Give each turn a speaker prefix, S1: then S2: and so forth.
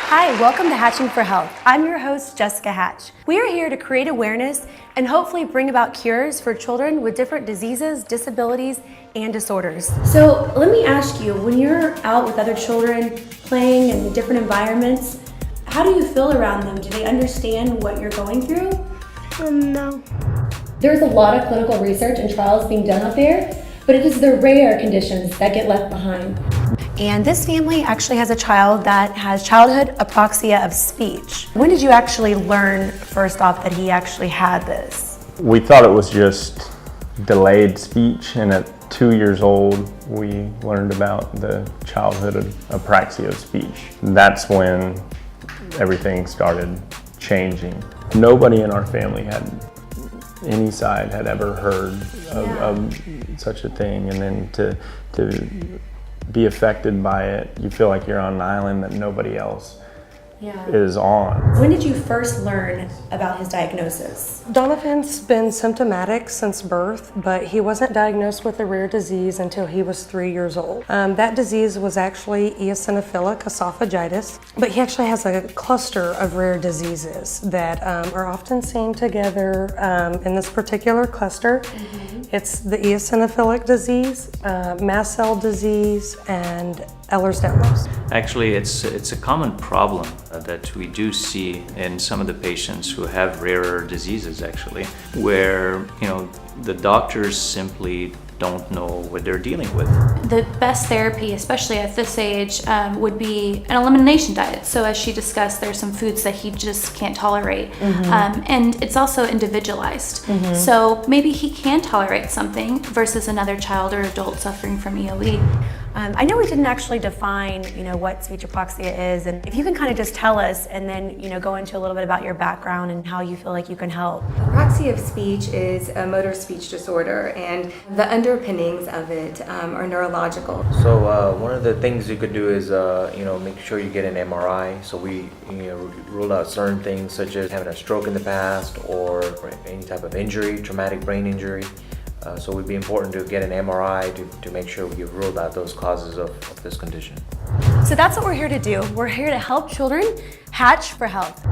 S1: Hi, welcome to Hatching for Health. I'm your host, Jessica Hatch. We are here to create awareness and hopefully bring about cures for children with different diseases, disabilities, and disorders. So let me ask you, when you're out with other children, playing in different environments, how do you feel around them? Do they understand what you're going through?
S2: No.
S1: There's a lot of clinical research and trials being done out there, but it is the rare conditions that get left behind. And this family actually has a child that has childhood apraxia of speech. When did you actually learn, first off, that he actually had this?
S3: We thought it was just delayed speech, and at 2 years old, we learned about the childhood apraxia of speech. That's when everything started changing. Nobody in our family any side had ever heard of such a thing, and then to be affected by it, you feel like you're on an island that nobody else is on.
S1: When did you first learn about his diagnosis?
S2: Donovan's been symptomatic since birth, but he wasn't diagnosed with a rare disease until he was 3 years old. That disease was actually eosinophilic esophagitis, but he actually has a cluster of rare diseases that are often seen together in this particular cluster. It's the eosinophilic disease, mast cell disease, and Ehlers-Danlos.
S4: Actually, it's a common problem that we do see in some of the patients who have rarer diseases, actually, where the doctors simply don't know what they're dealing with.
S5: The best therapy, especially at this age, would be an elimination diet. So as she discussed, there's some foods that he just can't tolerate. And it's also individualized. So maybe he can tolerate something versus another child or adult suffering from EOE.
S1: I know we didn't actually define, what speech apraxia is, and if you can kind of just tell us and then, go into a little bit about your background and how you feel like you can help.
S6: Apraxia of speech is a motor speech disorder, and the underpinnings of it are neurological.
S7: So one of the things you could do is, make sure you get an MRI. So we rule out certain things such as having a stroke in the past or any type of injury, traumatic brain injury. So it would be important to get an MRI to make sure we ruled out those causes of this condition.
S1: So that's what we're here to do. We're here to help children hatch for health.